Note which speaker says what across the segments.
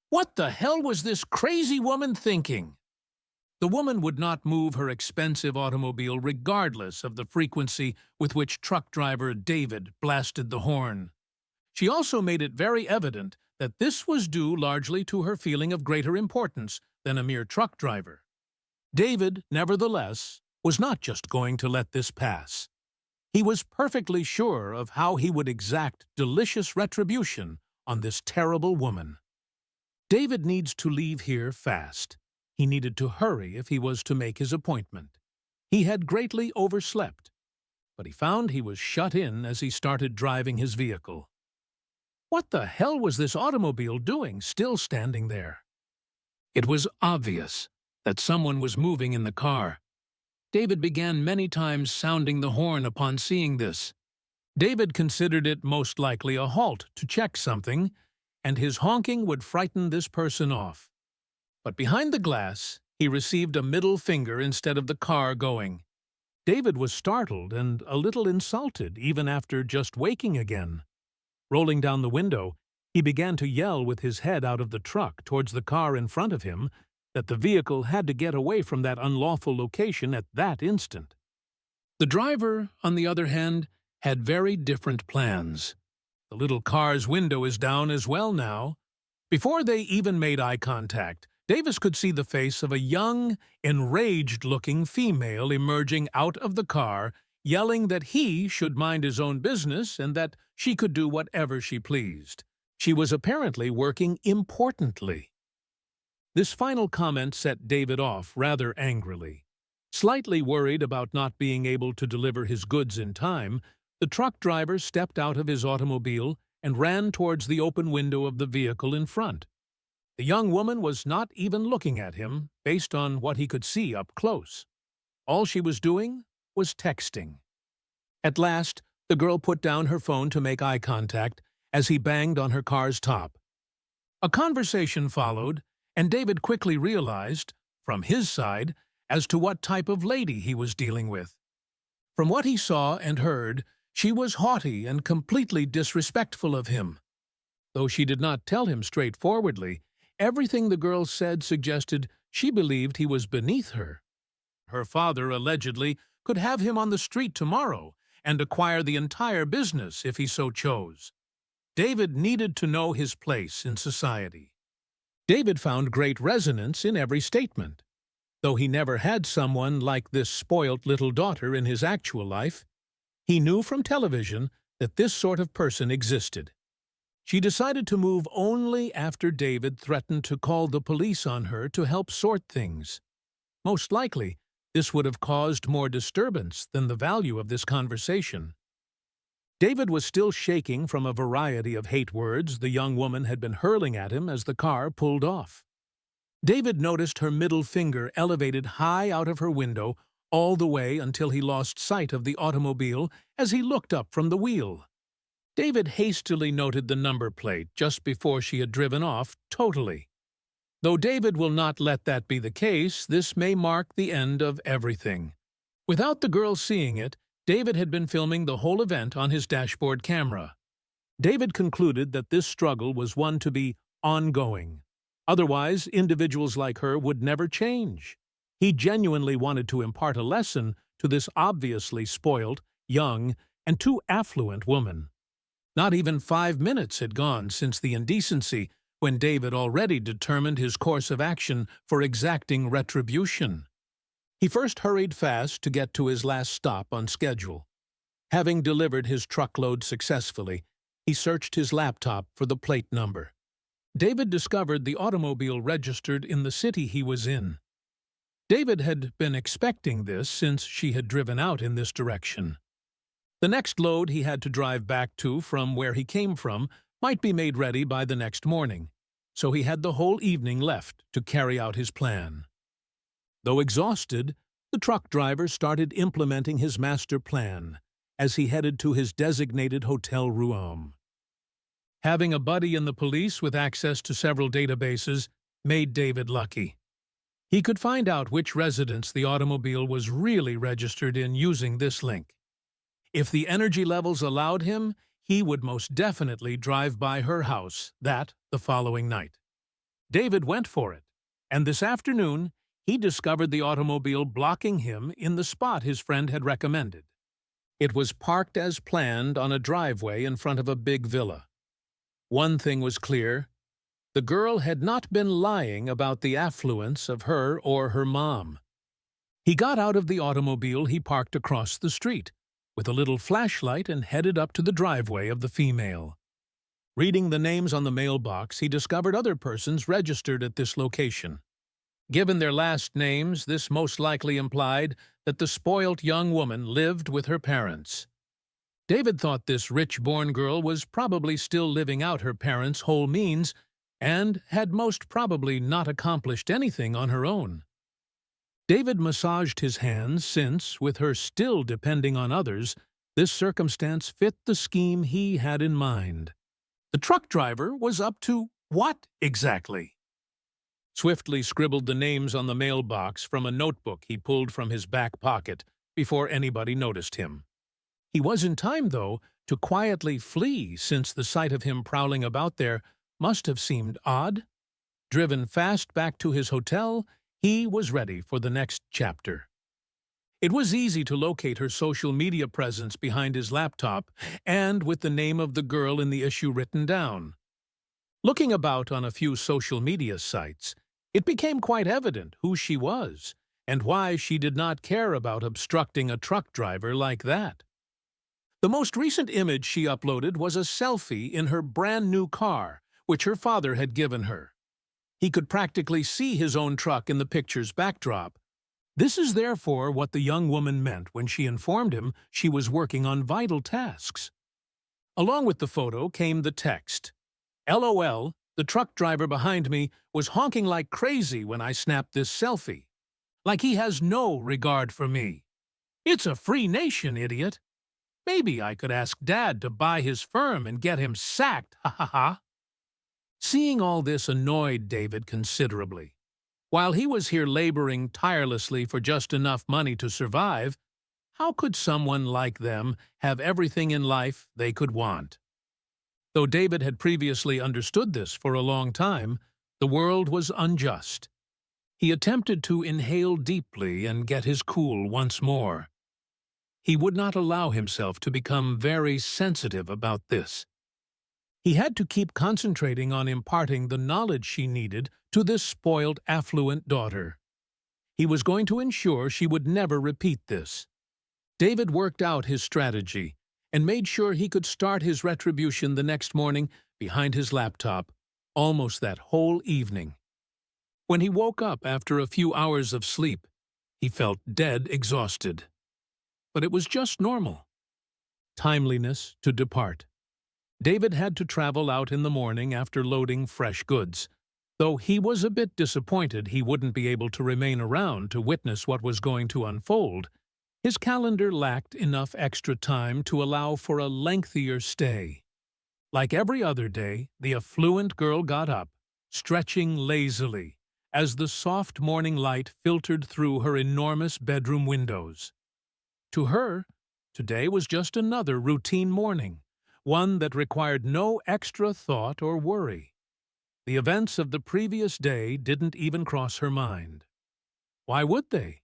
Speaker 1: What the hell was this crazy woman thinking? The woman would not move her expensive automobile regardless of the frequency with which truck driver David blasted the horn. She also made it very evident that this was due largely to her feeling of greater importance than a mere truck driver. David, nevertheless, was not just going to let this pass. He was perfectly sure of how he would exact delicious retribution on this terrible woman. David needs to leave here fast. He needed to hurry if he was to make his appointment. He had greatly overslept, but he found he was shut in as he started driving his vehicle. What the hell was this automobile doing, still standing there? It was obvious that someone was moving in the car. David began many times sounding the horn upon seeing this. David considered it most likely a halt to check something, and his honking would frighten this person off. But behind the glass, he received a middle finger instead of the car going. David was startled and a little insulted even after just waking again. Rolling down the window, he began to yell with his head out of the truck towards the car in front of him that the vehicle had to get away from that unlawful location at that instant. The driver, on the other hand, had very different plans. The little car's window is down as well now. Before they even made eye contact, Davis could see the face of a young, enraged-looking female emerging out of the car, yelling that he should mind his own business and that she could do whatever she pleased. She was apparently working importantly. This final comment set David off rather angrily. Slightly worried about not being able to deliver his goods in time, the truck driver stepped out of his automobile and ran towards the open window of the vehicle in front. The young woman was not even looking at him, based on what he could see up close. All she was doing was texting. At last, the girl put down her phone to make eye contact as he banged on her car's top. A conversation followed, and David quickly realized, from his side, as to what type of lady he was dealing with. From what he saw and heard, she was haughty and completely disrespectful of him. Though she did not tell him straightforwardly, everything the girl said suggested she believed he was beneath her. Her father, allegedly, could have him on the street tomorrow and acquire the entire business if he so chose. David needed to know his place in society. David found great resonance in every statement. Though he never had someone like this spoilt little daughter in his actual life, he knew from television that this sort of person existed. She decided to move only after David threatened to call the police on her to help sort things. Most likely, this would have caused more disturbance than the value of this conversation. David was still shaking from a variety of hate words the young woman had been hurling at him as the car pulled off. David noticed her middle finger elevated high out of her window all the way until he lost sight of the automobile as he looked up from the wheel. David hastily noted the number plate just before she had driven off totally. Though David will not let that be the case, this may mark the end of everything. Without the girl seeing it, David had been filming the whole event on his dashboard camera. David concluded that this struggle was one to be ongoing. Otherwise, individuals like her would never change. He genuinely wanted to impart a lesson to this obviously spoiled, young, and too affluent woman. Not even 5 minutes had gone since the indecency when David already determined his course of action for exacting retribution. He first hurried fast to get to his last stop on schedule. Having delivered his truckload successfully, he searched his laptop for the plate number. David discovered the automobile registered in the city he was in. David had been expecting this since she had driven out in this direction. The next load he had to drive back to from where he came from might be made ready by the next morning, so he had the whole evening left to carry out his plan. Though exhausted, the truck driver started implementing his master plan as he headed to his designated hotel room. Having a buddy in the police with access to several databases made David lucky. He could find out which residence the automobile was really registered in using this link. If the energy levels allowed him, he would most definitely drive by her house the following night. David went for it, and this afternoon he discovered the automobile blocking him in the spot his friend had recommended. It was parked as planned on a driveway in front of a big villa. One thing was clear: the girl had not been lying about the affluence of her or her mom. He got out of the automobile he parked across the street, with a little flashlight, and headed up to the driveway of the female. Reading the names on the mailbox, he discovered other persons registered at this location. Given their last names, this most likely implied that the spoilt young woman lived with her parents. David thought this rich-born girl was probably still living out her parents' whole means and had most probably not accomplished anything on her own. David massaged his hands since, with her still depending on others, this circumstance fit the scheme he had in mind. The truck driver was up to what exactly? Swiftly scribbled the names on the mailbox from a notebook he pulled from his back pocket before anybody noticed him. He was in time, though, to quietly flee, since the sight of him prowling about there must have seemed odd. Driven fast back to his hotel, he was ready for the next chapter. It was easy to locate her social media presence behind his laptop, and with the name of the girl in the issue written down. Looking about on a few social media sites, it became quite evident who she was and why she did not care about obstructing a truck driver like that. The most recent image she uploaded was a selfie in her brand-new car, which her father had given her. He could practically see his own truck in the picture's backdrop. This is therefore what the young woman meant when she informed him she was working on vital tasks. Along with the photo came the text: "LOL, the truck driver behind me was honking like crazy when I snapped this selfie. Like he has no regard for me. It's a free nation, idiot. Maybe I could ask Dad to buy his firm and get him sacked, ha ha ha." Seeing all this annoyed David considerably. While he was here laboring tirelessly for just enough money to survive, how could someone like them have everything in life they could want? Though David had previously understood this for a long time, the world was unjust. He attempted to inhale deeply and get his cool once more. He would not allow himself to become very sensitive about this. He had to keep concentrating on imparting the knowledge she needed to this spoiled, affluent daughter. He was going to ensure she would never repeat this. David worked out his strategy and made sure he could start his retribution the next morning behind his laptop, almost that whole evening. When he woke up after a few hours of sleep, he felt dead exhausted. But it was just normal. Timeliness to depart. David had to travel out in the morning after loading fresh goods. Though he was a bit disappointed he wouldn't be able to remain around to witness what was going to unfold, his calendar lacked enough extra time to allow for a lengthier stay. Like every other day, the affluent girl got up, stretching lazily, as the soft morning light filtered through her enormous bedroom windows. To her, today was just another routine morning, one that required no extra thought or worry. The events of the previous day didn't even cross her mind. Why would they?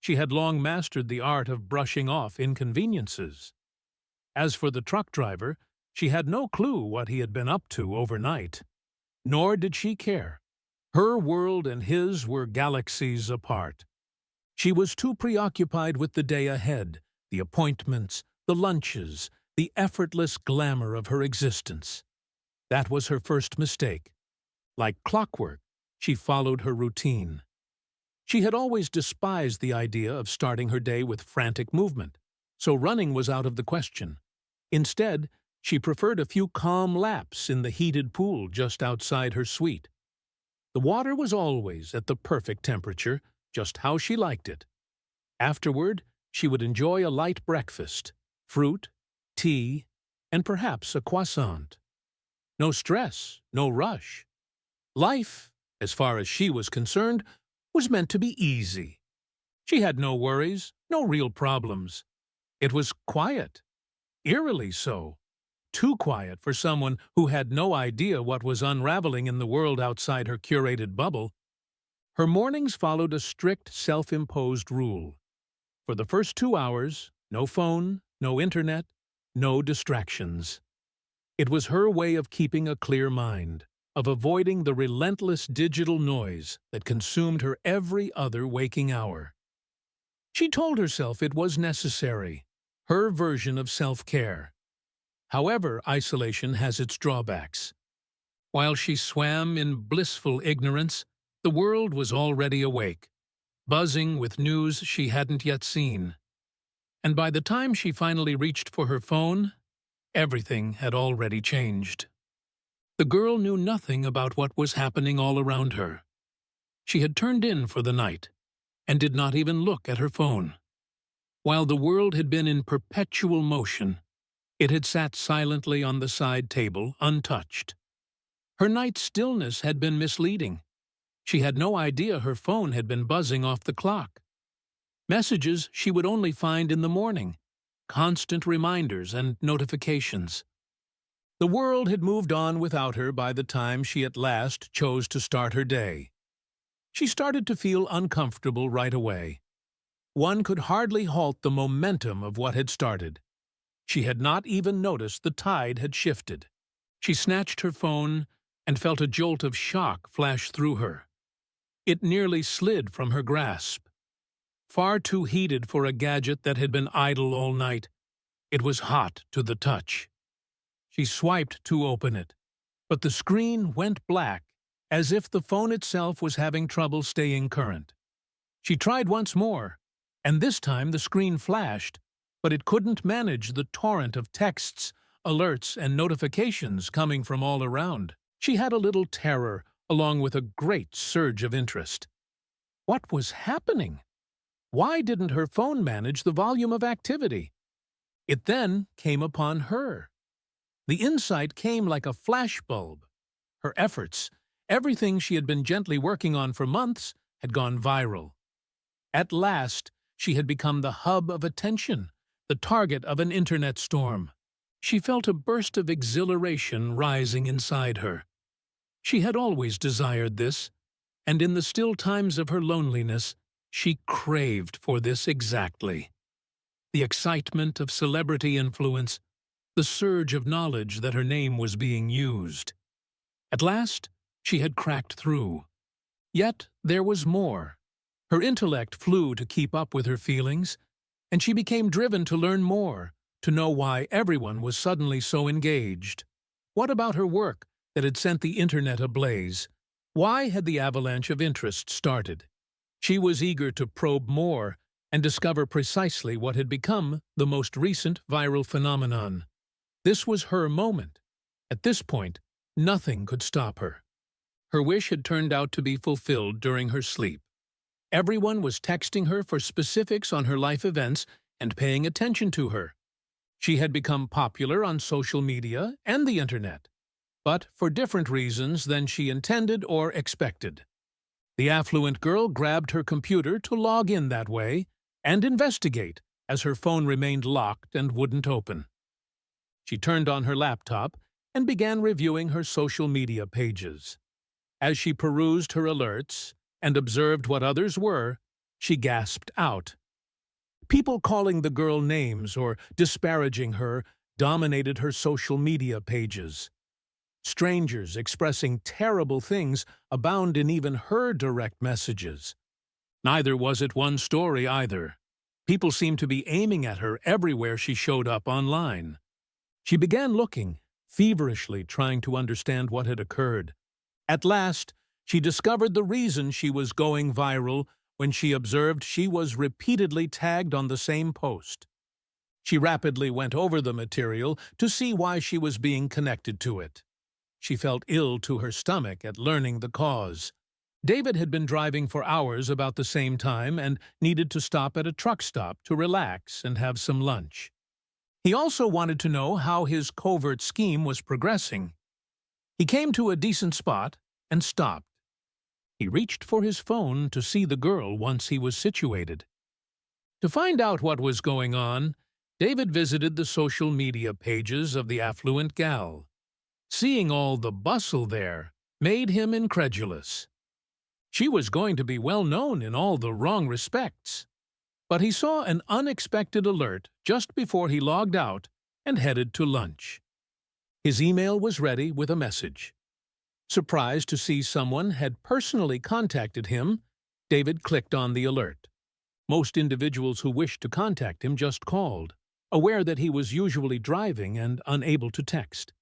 Speaker 1: She had long mastered the art of brushing off inconveniences. As for the truck driver, she had no clue what he had been up to overnight. Nor did she care. Her world and his were galaxies apart. She was too preoccupied with the day ahead, the appointments, the lunches, the effortless glamour of her existence. That was her first mistake. Like clockwork, she followed her routine. She had always despised the idea of starting her day with frantic movement, so running was out of the question. Instead, she preferred a few calm laps in the heated pool just outside her suite. The water was always at the perfect temperature, just how she liked it. Afterward, she would enjoy a light breakfast, fruit, tea, and perhaps a croissant. No stress, no rush. Life, as far as she was concerned, was meant to be easy. She had no worries, no real problems. It was quiet, eerily so. too quiet for someone who had no idea what was unraveling in the world outside her curated bubble. Her mornings followed a strict self-imposed rule. For the first 2 hours, no phone, no internet, no distractions. It was her way of keeping a clear mind, of avoiding the relentless digital noise that consumed her every other waking hour. She told herself it was necessary, her version of self-care. However, isolation has its drawbacks. While she swam in blissful ignorance, the world was already awake, buzzing with news she hadn't yet seen. And by the time she finally reached for her phone, everything had already changed. The girl knew nothing about what was happening all around her. She had turned in for the night and did not even look at her phone. While the world had been in perpetual motion, it had sat silently on the side table, untouched. Her night's stillness had been misleading. She had no idea her phone had been buzzing off the clock. Messages she would only find in the morning, constant reminders and notifications. The world had moved on without her by the time she at last chose to start her day. She started to feel uncomfortable right away. One could hardly halt the momentum of what had started. She had not even noticed the tide had shifted. She snatched her phone and felt a jolt of shock flash through her. It nearly slid from her grasp. Far too heated for a gadget that had been idle all night, it was hot to the touch. She swiped to open it, but the screen went black, as if the phone itself was having trouble staying current. She tried once more, and this time the screen flashed, but it couldn't manage the torrent of texts, alerts, and notifications coming from all around. She had a little terror, along with a great surge of interest. What was happening? Why didn't her phone manage the volume of activity? It then came upon her. The insight came like a flashbulb. Her efforts, everything she had been gently working on for months, had gone viral. At last, she had become the hub of attention, the target of an internet storm. She felt a burst of exhilaration rising inside her. She had always desired this, and in the still times of her loneliness, she craved for this exactly. The excitement of celebrity influence, the surge of knowledge that her name was being used. At last, she had cracked through. Yet there was more. Her intellect flew to keep up with her feelings, and she became driven to learn more, to know why everyone was suddenly so engaged. What about her work that had sent the internet ablaze? Why had the avalanche of interest started? She was eager to probe more and discover precisely what had become the most recent viral phenomenon. This was her moment. At this point, nothing could stop her. Her wish had turned out to be fulfilled during her sleep. Everyone was texting her for specifics on her life events and paying attention to her. She had become popular on social media and the internet, but for different reasons than she intended or expected. The affluent girl grabbed her computer to log in that way and investigate, as her phone remained locked and wouldn't open. She turned on her laptop and began reviewing her social media pages. As she perused her alerts and observed what others were, she gasped out. People calling the girl names or disparaging her dominated her social media pages. Strangers expressing terrible things abound in even her direct messages. Neither was it one story either. People seemed to be aiming at her everywhere she showed up online. She began looking, feverishly trying to understand what had occurred. At last, she discovered the reason she was going viral when she observed she was repeatedly tagged on the same post. She rapidly went over the material to see why she was being connected to it. She felt ill to her stomach at learning the cause. David had been driving for hours about the same time and needed to stop at a truck stop to relax and have some lunch. He also wanted to know how his covert scheme was progressing. He came to a decent spot and stopped. He reached for his phone to see the girl once he was situated. To find out what was going on, David visited the social media pages of the affluent gal. Seeing all the bustle there made him incredulous. She was going to be well known in all the wrong respects. But he saw an unexpected alert just before he logged out and headed to lunch. His email was ready with a message. Surprised to see someone had personally contacted him, David clicked on the alert. Most individuals who wished to contact him just called, aware that he was usually driving and unable to text.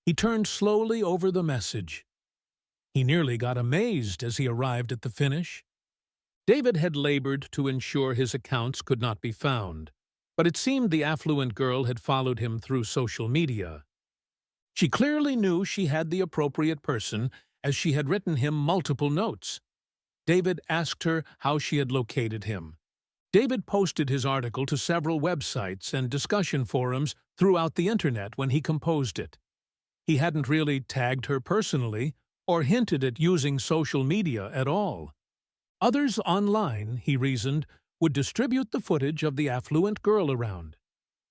Speaker 1: He turned slowly over the message. He nearly got amazed as he arrived at the finish. David had labored to ensure his accounts could not be found, but it seemed the affluent girl had followed him through social media. She clearly knew she had the appropriate person, as she had written him multiple notes. David asked her how she had located him. David posted his article to several websites and discussion forums throughout the internet when he composed it. He hadn't really tagged her personally or hinted at using social media at all. Others online, he reasoned, would distribute the footage of the affluent girl around.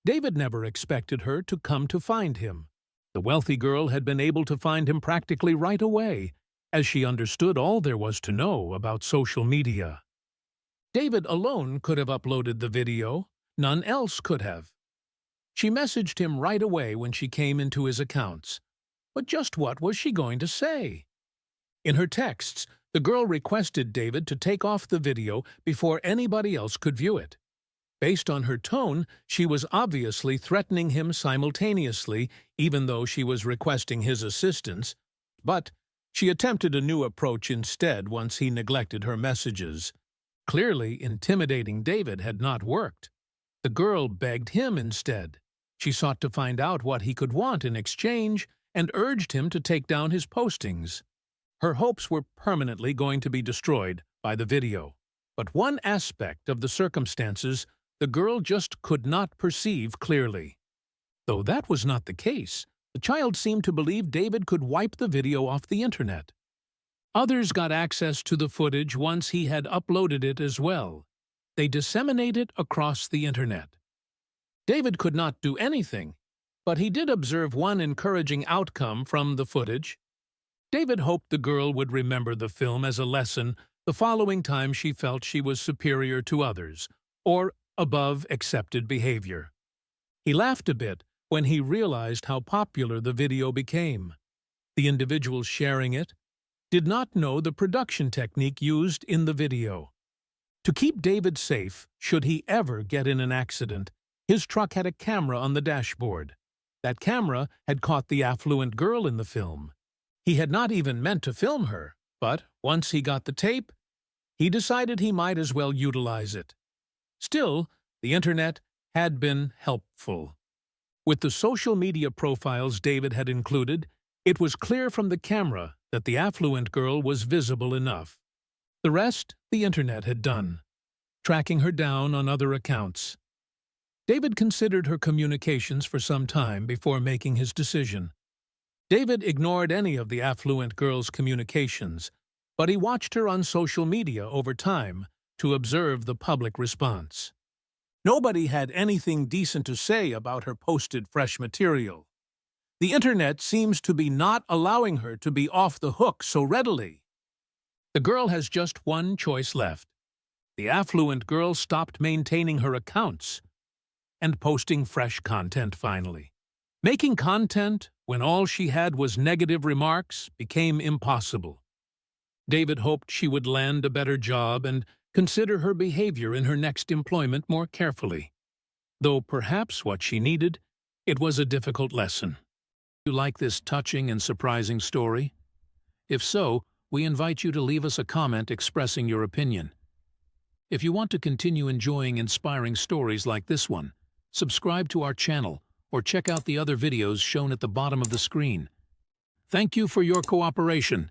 Speaker 1: David never expected her to come to find him. The wealthy girl had been able to find him practically right away, as she understood all there was to know about social media. David alone could have uploaded the video, none else could have. She messaged him right away when she came into his accounts. But just what was she going to say? In her texts, the girl requested David to take off the video before anybody else could view it. Based on her tone, she was obviously threatening him simultaneously, even though she was requesting his assistance. But she attempted a new approach instead once he neglected her messages. Clearly, intimidating David had not worked. The girl begged him instead. She sought to find out what he could want in exchange and urged him to take down his postings. Her hopes were permanently going to be destroyed by the video. But one aspect of the circumstances the girl just could not perceive clearly. Though that was not the case, the child seemed to believe David could wipe the video off the internet. Others got access to the footage once he had uploaded it as well. They disseminated it across the internet. David could not do anything, but he did observe one encouraging outcome from the footage. David hoped the girl would remember the film as a lesson the following time she felt she was superior to others, or above accepted behavior. He laughed a bit when he realized how popular the video became. The individuals sharing it did not know the production technique used in the video. To keep David safe, should he ever get in an accident, his truck had a camera on the dashboard. That camera had caught the affluent girl in the film. He had not even meant to film her, but once he got the tape, he decided he might as well utilize it. Still, the internet had been helpful. With the social media profiles David had included, it was clear from the camera that the affluent girl was visible enough. The rest the internet had done, tracking her down on other accounts. David considered her communications for some time before making his decision. David ignored any of the affluent girl's communications, but he watched her on social media over time to observe the public response. Nobody had anything decent to say about her posted fresh material. The internet seems to be not allowing her to be off the hook so readily. The girl has just one choice left. The affluent girl stopped maintaining her accounts and posting fresh content finally. Making content when all she had was negative remarks became impossible. David hoped she would land a better job and consider her behavior in her next employment more carefully. Though perhaps what she needed, it was a difficult lesson. Do you like this touching and surprising story? If so, we invite you to leave us a comment expressing your opinion. If you want to continue enjoying inspiring stories like this one, subscribe to our channel or check out the other videos shown at the bottom of the screen. Thank you for your cooperation.